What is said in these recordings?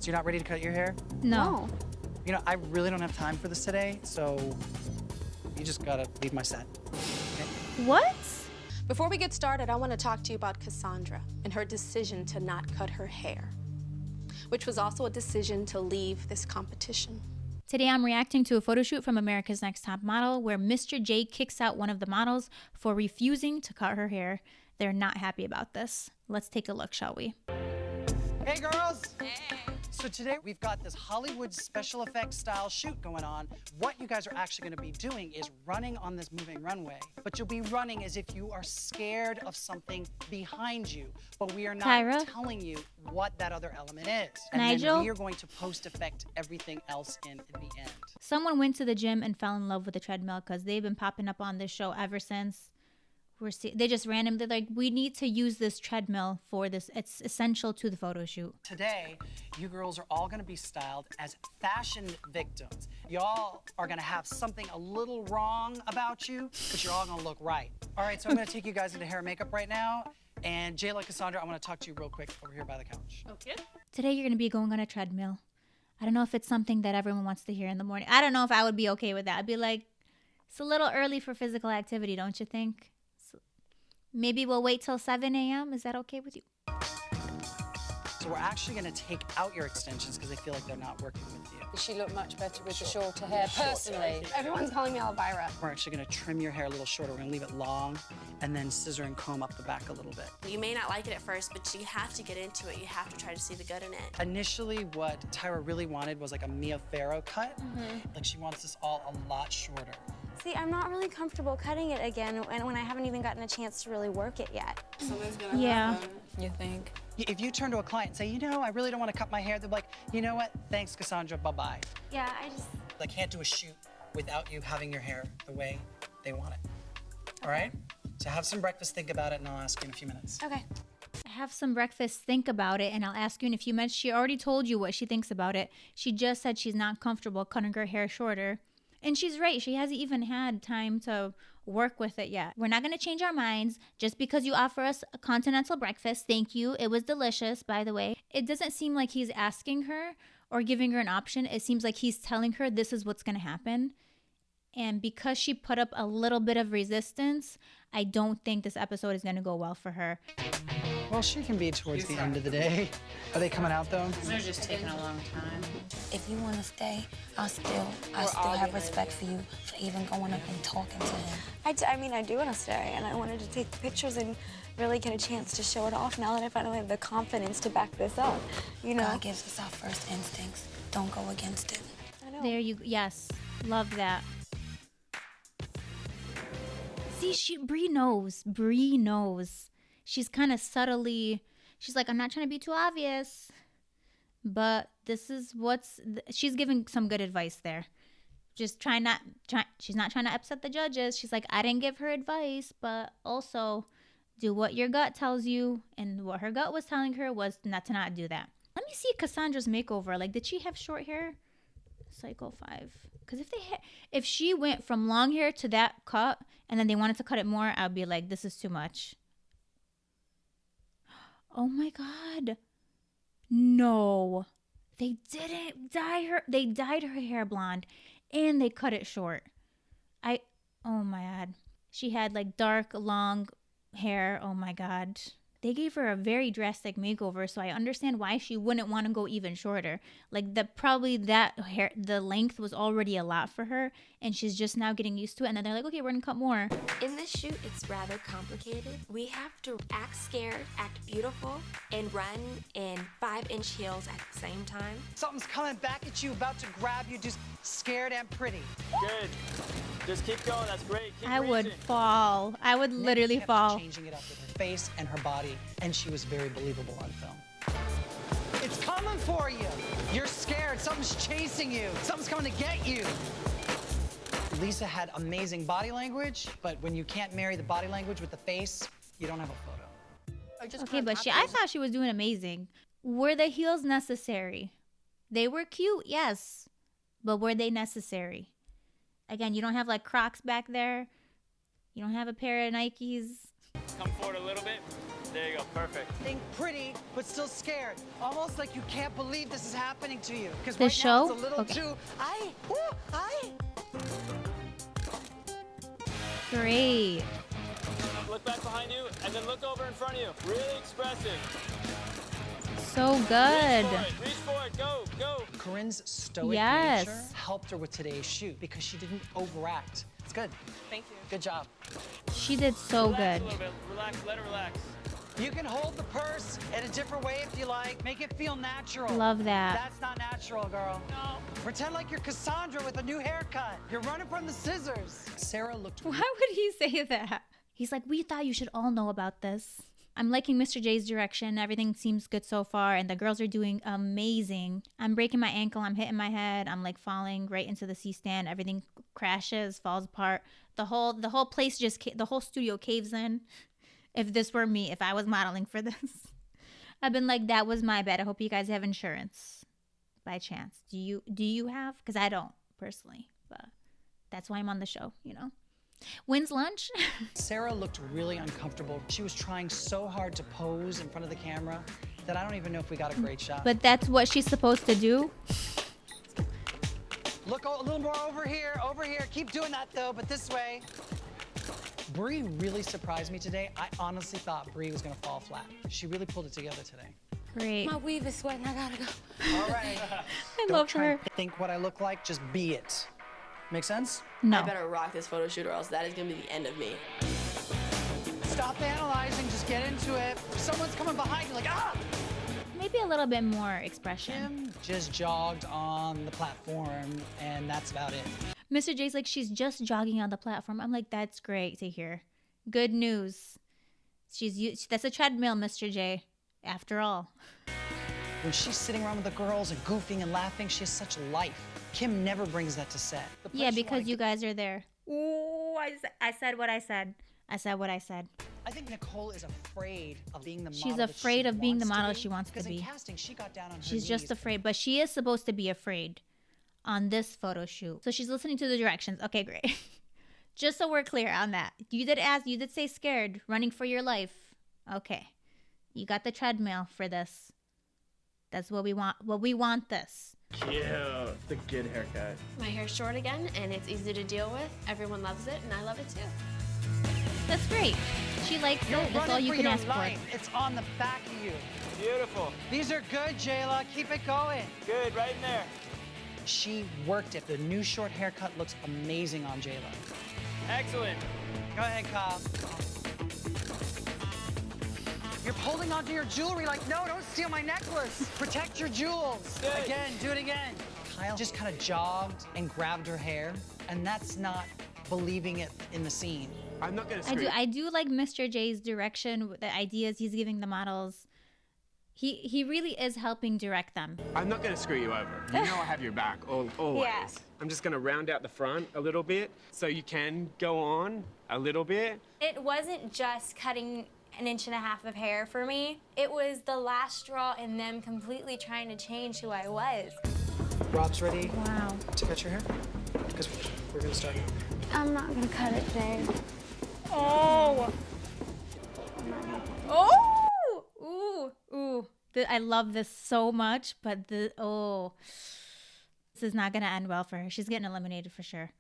So you're not ready to cut your hair? No. You know, I really don't have time for this today, so you just gotta leave my set. Okay? What? Before we get started, I want to talk to you about Cassandra and her decision to not cut her hair, which was also a decision to leave this competition. Today I'm reacting to a photo shoot from America's Next Top Model where Mr. J kicks out one of the models for refusing to cut her hair. They're not happy about this. Let's take a look, shall we? Hey, girls! Hey! So today we've got this Hollywood special effects style shoot going on. What you guys are actually gonna be doing is running on this moving runway, but you'll be running as if you are scared of something behind you, but we are not Tyra? telling you what that other element is. And Nigel? then we are going to post-effect everything else in the end. Someone went to the gym and fell in love with the treadmill because they've been popping up on this show ever since. They just randomly like, we need to use this treadmill for this. It's essential to the photo shoot. Today, you girls are all gonna be styled as fashion victims. Y'all are gonna have something a little wrong about you, but you're all gonna look right. All right, so I'm gonna take you guys into hair and makeup right now. And Jayla, Cassandra, I wanna talk to you real quick over here by the couch. Okay. Today you're going to be going on a treadmill. I don't know if it's something that everyone wants to hear in the morning. I don't know if I would be okay with that. I'd be like, it's a little early for physical activity, don't you think? Maybe we'll wait till 7 a.m. Is that okay with you? So we're actually gonna take out your extensions because I feel like they're not working with you. She looked much better with the shorter hair, personally. Everyone's calling me Elvira. We're actually gonna trim your hair a little shorter. We're gonna leave it long and then scissor and comb up the back a little bit. You may not like it at first, but you have to get into it. You have to try to see the good in it. Initially, what Tyra really wanted was like a Mia Farrow cut. Like she wants this all a lot shorter. See, I'm not really comfortable cutting it again when I haven't even gotten a chance to really work it yet. Something's gonna Yeah. happen, you think? If you turn to a client and say, you know, I really don't want to cut my hair, they're like, you know what? Thanks, Cassandra, bye-bye. Yeah, I just... I can't do a shoot without you having your hair the way they want it. All right? So have some breakfast, think about it, and I'll ask you in a few minutes. Okay. Have some breakfast, think about it, and I'll ask you in a few minutes. She already told you what she thinks about it. She just said she's not comfortable cutting her hair shorter. And she's right. She hasn't even had time to work with it yet. We're not going to change our minds just because you offer us a continental breakfast. Thank you. It was delicious, by the way. It doesn't seem like he's asking her or giving her an option. It seems like he's telling her this is what's going to happen. And because she put up a little bit of resistance, I don't think this episode is going to go well for her. Well, she can be towards the end of the day. Are they coming out, though? They're just taking a long time. If you want to stay, I still have respect for you for even going up and talking to him. I mean, I do want to stay, and I wanted to take pictures and really get a chance to show it off now that I finally have the confidence to back this up, you know? God gives us our first instincts. Don't go against it. I know. There you go. Yes. Love that. See, Bree knows. Bree knows. She's kind of subtly, she's like, I'm not trying to be too obvious, but this is she's giving some good advice there. Just she's not trying to upset the judges. She's like, I didn't give her advice, but also do what your gut tells you. And what her gut was telling her was not to not do that. Let me see Cassandra's makeover. Like, did she have short hair? Cycle 5. Because if she went from long hair to that cut and then they wanted to cut it more, I'd be like, this is too much. Oh my God. No. They didn't dye her. They dyed her hair blonde and they cut it short. Oh my God. She had like dark, long hair. Oh my God. They gave her a very drastic makeover, so I understand why she wouldn't want to go even shorter. Like probably that hair, the length was already a lot for her, and she's just now getting used to it. And then they're like, okay, we're gonna cut more. In this shoot, it's rather complicated. We have to act scared, act beautiful, and run in 5-inch heels at the same time. Something's coming back at you, about to grab you, just scared and pretty. Good. Just keep going. That's great. Keep I would reaching. fall. I would literally She kept fall. changing it up with her face and her body, and she was very believable on film. It's coming for you. You're scared. Something's chasing you. Something's coming to get you. Lisa had amazing body language, but when you can't marry the body language with the face, you don't have a photo. Okay, but I thought she was doing amazing. Were the heels necessary? They were cute, yes. But were they necessary? Again, you don't have like Crocs back there. You don't have a pair of Nikes. Come forward a little bit. There you go, perfect. Think pretty, but still scared. Almost like you can't believe this is happening to you. Because The right now show? it's a little Okay. too. Great. Look back behind you, and then look over in front of you. Really expressive. So good. Reach for it, go, go. Corinne's stoic Yes. nature helped her with today's shoot because she didn't overact. It's good. Thank you. Good job. She did so Relax good. a little bit. Relax, let it relax. You can hold the purse in a different way if you like. Make it feel natural. Love that. That's not natural, girl. No. Pretend like you're Cassandra with a new haircut. You're running from the scissors. Sarah looked. Why would he say that? He's like, we thought you should all know about this. I'm liking Mr. J's direction. Everything seems good so far, and the girls are doing amazing. I'm breaking my ankle. I'm hitting my head. I'm like falling right into the C-stand. Everything crashes, falls apart. The whole place the whole studio caves in. If this were me, if I was modeling for this, I've been like, that was my bad. I hope you guys have insurance, by chance. Do you have? Because I don't personally, but that's why I'm on the show. You know. When's lunch? Sarah looked really uncomfortable. She was trying so hard to pose in front of the camera that I don't even know if we got a great shot. But that's what she's supposed to do. Look a little more over here, over here. Keep doing that though, but this way. Bree really surprised me today. I honestly thought Bree was gonna fall flat. She really pulled it together today. Great. My weave is sweating. I gotta go. All right. I Don't love try her. and think what I look like, just be it. Make sense? No. I better rock this photo shoot or else that is gonna be the end of me. Stop analyzing, just get into it. If someone's coming behind you, like, ah! Maybe a little bit more expression. Kim just jogged on the platform, and that's about it. Mr. J's like, she's just jogging on the platform. I'm like, that's great to hear. Good news. That's a treadmill, Mr. J. After all. When she's sitting around with the girls and goofing and laughing, she has such life. Kim never brings that to set. The place Yeah, because wanna you guys are there. Ooh, I said what I said. I said what I said. I think Nicole is afraid of being the model. She's that afraid she of being the wants model be, she wants to because be. in casting, she got down on her She's just knees. afraid, but she is supposed to be afraid on this photo shoot. So she's listening to the directions. Okay, great. Just so we're clear on that. You did say scared, running for your life. Okay. You got the treadmill for this. That's what we want. We want this. Cute. The good haircut. My hair's short again, and it's easy to deal with. Everyone loves it, and I love it too. That's great. She likes You're it. That's all running you for can your ask life. It's on the back of you. Beautiful. These are good, Jayla. Keep it going. Good, right in there. She worked it. The new short haircut looks amazing on Jayla. Excellent. Go ahead, Kyle. You're holding onto your jewelry like, no, don't steal my necklace. Protect your jewels. Good. Again, do it again. Kyle just kind of jogged and grabbed her hair, and that's not believing it in the scene. I'm not gonna scream. I do like Mr. J's direction, the ideas he's giving the models. He really is helping direct them. I'm not going to screw you over. You know I have your back, always. Yeah. I'm just going to round out the front a little bit so you can go on a little bit. It wasn't just cutting an inch and a half of hair for me. It was the last straw in them completely trying to change who I was. Rob's ready Wow. to cut your hair? Because we're going to start. I'm not gonna cut it today. Oh. Oh. Ooh. Ooh. I love this so much, but this is not gonna end well for her. She's getting eliminated for sure.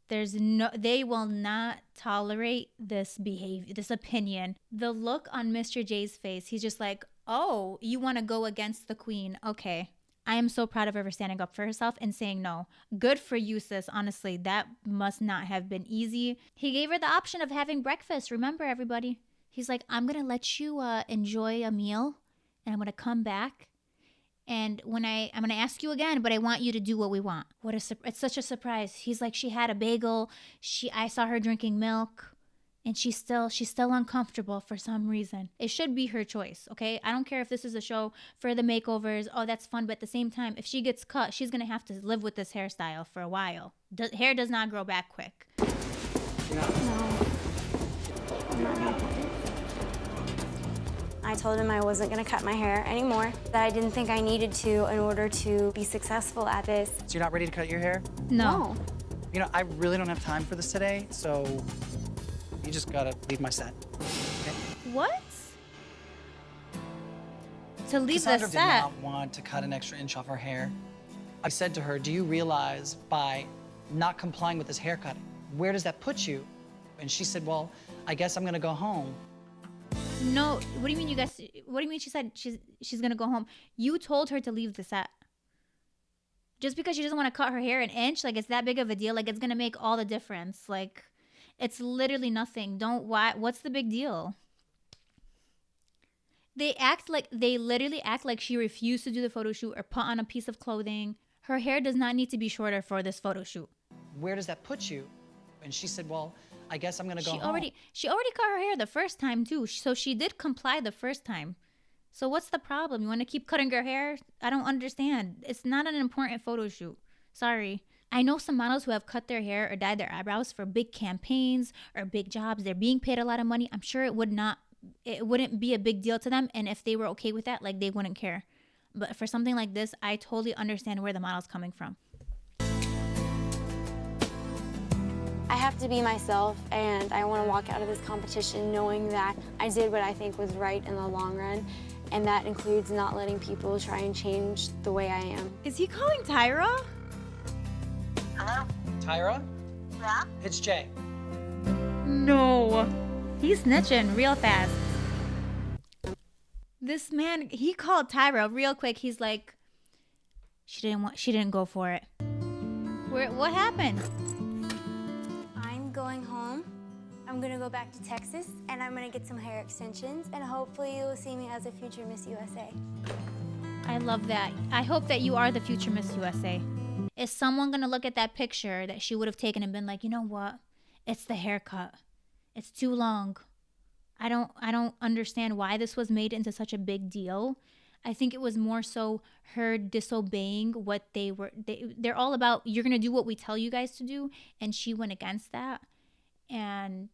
They will not tolerate this behavior, this opinion. The look on Mr. J's face, he's just like, oh, you want to go against the queen. Okay. I am so proud of her for standing up for herself and saying no. Good for you, sis. Honestly, that must not have been easy. He gave her the option of having breakfast. Remember, everybody. He's like, I'm going to let you enjoy a meal, and I'm going to come back. And when I'm going to ask you again, but I want you to do what we want. It's such a surprise. He's like, she had a bagel. I saw her drinking milk. And she's still uncomfortable for some reason. It should be her choice, okay? I don't care if this is a show for the makeovers. Oh, that's fun. But at the same time, if she gets cut, she's going to have to live with this hairstyle for a while. Hair does not grow back quick. I told him I wasn't gonna cut my hair anymore, that I didn't think I needed to in order to be successful at this. So you're not ready to cut your hair? No. You know, I really don't have time for this today, so you just gotta leave my set. Okay? What? to leave Cassandra the did set. not want to cut an extra inch off her hair. I said to her, do you realize by not complying with this haircut, where does that put you? And she said, well, I guess I'm gonna go home. No, what do you mean you guys, what do you mean she said she's gonna go home? You told her to leave the set. Just because she doesn't want to cut her hair an inch, like it's that big of a deal, like it's gonna make all the difference. Like it's literally nothing. What's the big deal? They literally act like she refused to do the photo shoot or put on a piece of clothing. Her hair does not need to be shorter for this photo shoot. Where does that put you? And she said, well, I guess I'm gonna go home. She already cut her hair the first time too, so she did comply the first time. So what's the problem? You want to keep cutting her hair? I don't understand. It's not an important photo shoot. Sorry. I know some models who have cut their hair or dyed their eyebrows for big campaigns or big jobs. They're being paid a lot of money. I'm sure it wouldn't be a big deal to them, and if they were okay with that, like they wouldn't care. But for something like this, I totally understand where the model's coming from. I have to be myself, and I want to walk out of this competition knowing that I did what I think was right in the long run, and that includes not letting people try and change the way I am. Is he calling Tyra? Hello? Tyra? Yeah? It's Jay. No. He's snitching real fast. This man, he called Tyra real quick. He's like, she didn't go for it. What happened? I'm going home. I'm gonna go back to Texas and I'm gonna get some hair extensions and hopefully you'll see me as a future Miss USA. I love that. I hope that you are the future Miss USA. Is someone gonna look at that picture that she would have taken and been like, you know what? It's the haircut. It's too long. I don't understand why this was made into such a big deal. I think it was more so her disobeying what they're all about. You're going to do what we tell you guys to do. And she went against that. And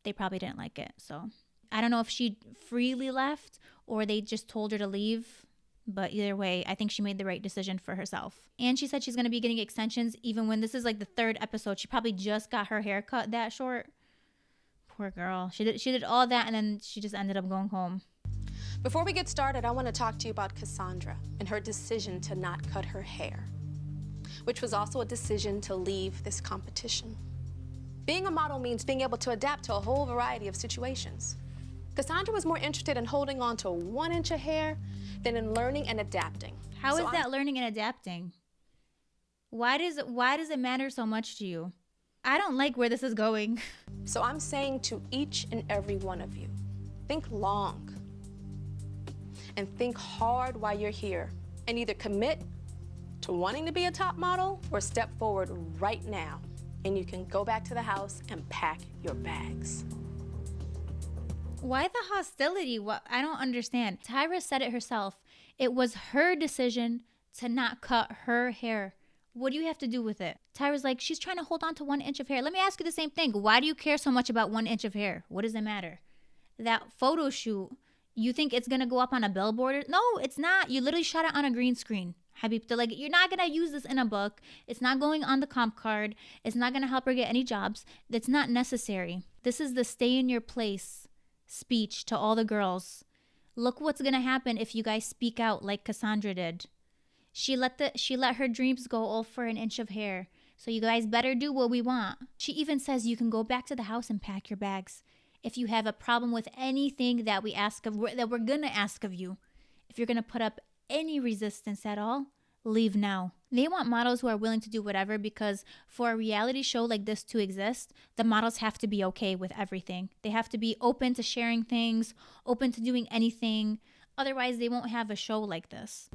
they probably didn't like it. So I don't know if she freely left or they just told her to leave. But either way, I think she made the right decision for herself. And she said she's going to be getting extensions even when this is like the 3rd episode. She probably just got her hair cut that short. Poor girl. She did all that and then she just ended up going home. Before we get started, I want to talk to you about Cassandra and her decision to not cut her hair, which was also a decision to leave this competition. Being a model means being able to adapt to a whole variety of situations. Cassandra was more interested in holding on to 1 inch of hair than in learning and adapting. How is that learning and adapting? Why does it matter so much to you? I don't like where this is going. So I'm saying to each and every one of you, think long and think hard while you're here and either commit to wanting to be a top model or step forward right now and you can go back to the house and pack your bags. Why the hostility? I don't understand. Tyra said it herself. It was her decision to not cut her hair. What do you have to do with it? Tyra's like, she's trying to hold on to 1 inch of hair. Let me ask you the same thing. Why do you care so much about 1 inch of hair? What does it matter? That photo shoot, you think it's going to go up on a billboard? No, it's not. You literally shot it on a green screen. Habibta, like, you're not going to use this in a book. It's not going on the comp card. It's not going to help her get any jobs. It's not necessary. This is the stay in your place speech to all the girls. Look what's going to happen if you guys speak out like Cassandra did. She let her dreams go all for 1 inch of hair. So you guys better do what we want. She even says you can go back to the house and pack your bags. If you have a problem with anything that we're gonna ask of you, if you're gonna put up any resistance at all, leave now. They want models who are willing to do whatever because for a reality show like this to exist, the models have to be okay with everything. They have to be open to sharing things, open to doing anything. Otherwise, they won't have a show like this.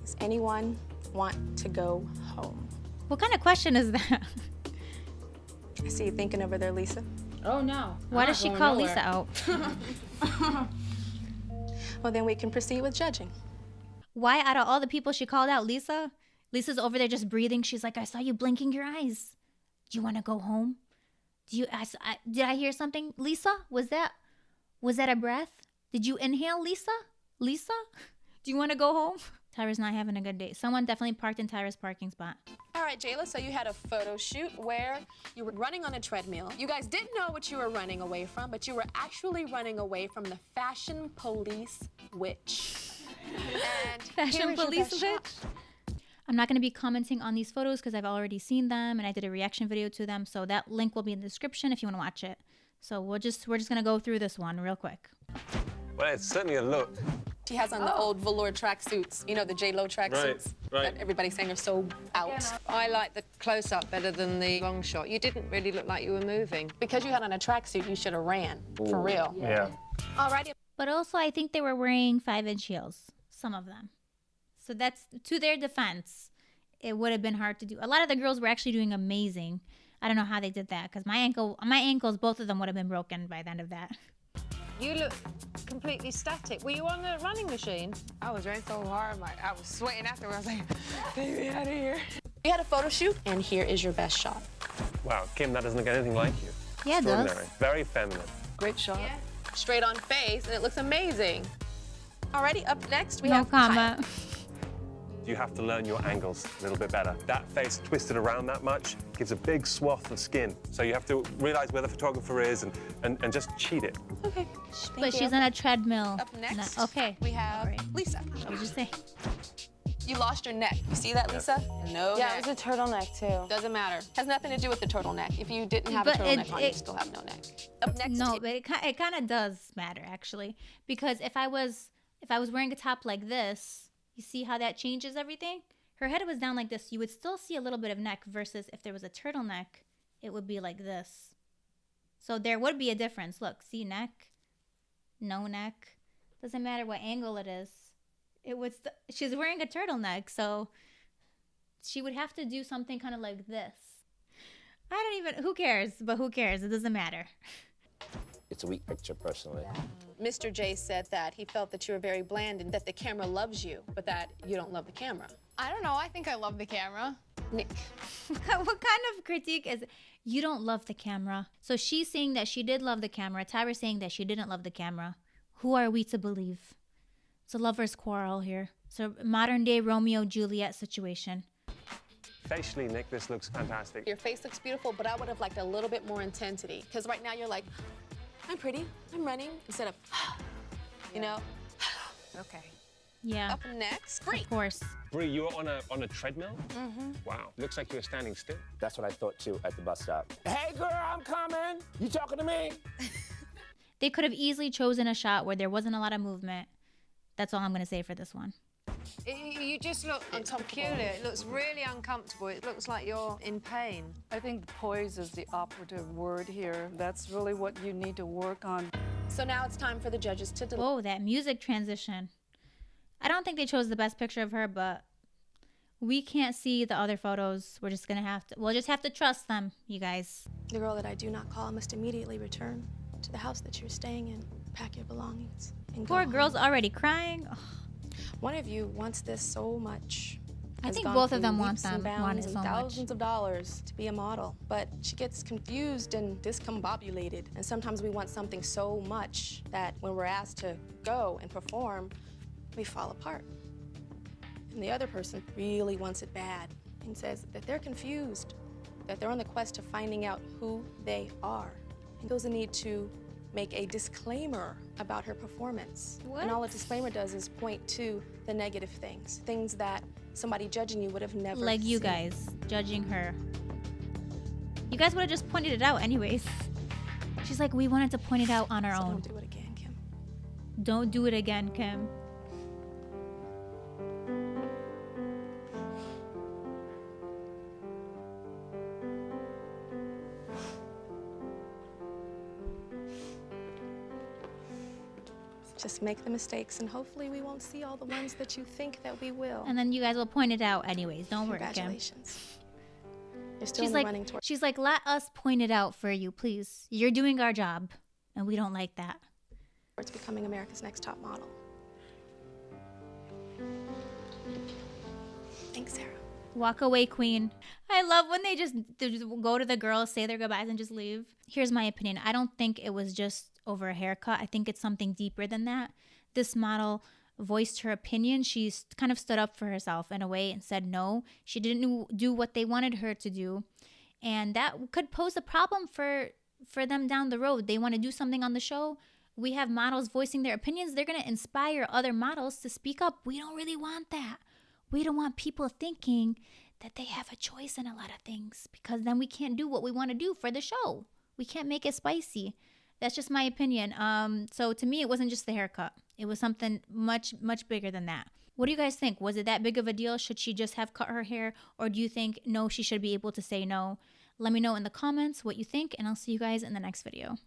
Does anyone want to go home? What kind of question is that? I see you thinking over there, Lisa. Oh, no. Why does she call Lisa out? Well, then we can proceed with judging. Why, out of all the people she called out, Lisa? Lisa's over there just breathing. She's like, I saw you blinking your eyes. Do you want to go home? Did I hear something? Lisa, was that a breath? Did you inhale, Lisa? Lisa, do you want to go home? Tyra's not having a good day. Someone definitely parked in Tyra's parking spot. All right, Jayla, so you had a photo shoot where you were running on a treadmill. You guys didn't know what you were running away from, but you were actually running away from the fashion police witch. And Fashion police witch? I'm not going to be commenting on these photos because I've already seen them and I did a reaction video to them. So that link will be in the description if you want to watch it. So we're just going to go through this one real quick. Well, it's certainly a look. She has on the old velour tracksuits, you know, the J-Lo tracksuits Right. that everybody's saying are so out. I like the close-up better than the long shot. You didn't really look like you were moving. Because you had on a tracksuit, you should have ran, for real. Yeah. Alrighty. But also, I think they were wearing 5-inch heels, some of them. So that's, to their defense, it would have been hard to do. A lot of the girls were actually doing amazing. I don't know how they did that because my ankles, both of them would have been broken by the end of that. You look completely static. Were you on the running machine? I was running so hard, I was sweating afterwards. I was like, take me out of here. You had a photo shoot, and here is your best shot. Wow, Kim, that doesn't look anything like you. Yeah, it does. Extraordinary. Very feminine. Great shot. Yeah. Straight on face, and it looks amazing. Alrighty, up next we No have comment. You have to learn your angles a little bit better. That face twisted around that much gives a big swath of skin. So you have to realize where the photographer is and just cheat it. Okay. But she's on a treadmill. Up next, No, okay. we have Lisa. I was just saying. You lost your neck. You see that, Lisa? No Yeah, neck. it was a turtleneck too. Doesn't matter. Has nothing to do with the turtleneck. If you didn't have a turtleneck on, you still have no neck. Up next. No, but it kind of does matter actually, because if I was wearing a top like this, you see how that changes everything? Her head was down like this. You would still see a little bit of neck versus if there was a turtleneck, it would be like this. So there would be a difference. Look, see neck, no neck. Doesn't matter what angle it is. It would. She's wearing a turtleneck, so she would have to do something kind of like this. I don't even. Who cares? But who cares? It doesn't matter. It's a weak picture, personally. Mr. J said that he felt that you were very bland and that the camera loves you, but that you don't love the camera. I don't know. I think I love the camera. Nick. What kind of critique is you don't love the camera? So she's saying that she did love the camera. Tyra's saying that she didn't love the camera. Who are we to believe? It's a lover's quarrel here. It's a modern day Romeo Juliet situation. Facially, Nick, this looks fantastic. Your face looks beautiful, but I would have liked a little bit more intensity. Because right now you're like, I'm pretty, I'm running, instead of, you know? Okay. Yeah. Up next, Bree. Of course. Bree, you were on a treadmill? Mm-hmm. Wow, looks like you were standing still. That's what I thought, too, at the bus stop. Hey, girl, I'm coming. You talking to me? They could have easily chosen a shot where there wasn't a lot of movement. That's all I'm going to say for this one. You just look peculiar. It looks really uncomfortable. It looks like you're in pain. I think poise is the operative word here. That's really what you need to work on. So now it's time for the judges to delete. Whoa, that music transition. I don't think they chose the best picture of her, but we can't see the other photos. We'll just have to trust them, you guys. The girl that I do not call must immediately return to the house that you're staying in. Pack your belongings and go Poor home. girl's already crying. Ugh. One of you wants this so much. I Has think gone both of through them want leaps and them. bounds Want it and so much. thousands of dollars to be a model, but she gets confused and discombobulated. And sometimes we want something so much that when we're asked to go and perform, we fall apart. And the other person really wants it bad and says that they're confused, that they're on the quest to finding out who they are, and feels a need to make a disclaimer about her performance. What? And all a disclaimer does is point to the negative things, things that somebody judging you would have never Like you seen. guys judging her. You guys would have just pointed it out anyways. She's like, we wanted to point it out on our So own. don't do it again, Kim. Don't do it again, Kim. Just make the mistakes, and hopefully we won't see all the ones that you think that we will. And then you guys will point it out anyways. Don't worry, Kim. Congratulations. You're still in the running towards. She's like, let us point it out for you, please. You're doing our job, and we don't like that. Towards becoming America's Next Top Model. Thanks, Sarah. Walk away, queen. I love when they just go to the girls, say their goodbyes, and just leave. Here's my opinion. I don't think it was just over a haircut. I think it's something deeper than that. This model voiced her opinion. She kind of stood up for herself in a way and said no. She didn't do what they wanted her to do. And that could pose a problem for them down the road. They want to do something on the show. We have models voicing their opinions. They're going to inspire other models to speak up. We don't really want that. We don't want people thinking that they have a choice in a lot of things, because then we can't do what we want to do for the show. We can't make it spicy. That's just my opinion. So to me, it wasn't just the haircut. It was something much, much bigger than that. What do you guys think? Was it that big of a deal? Should she just have cut her hair? Or do you think, no, she should be able to say no? Let me know in the comments what you think, and I'll see you guys in the next video.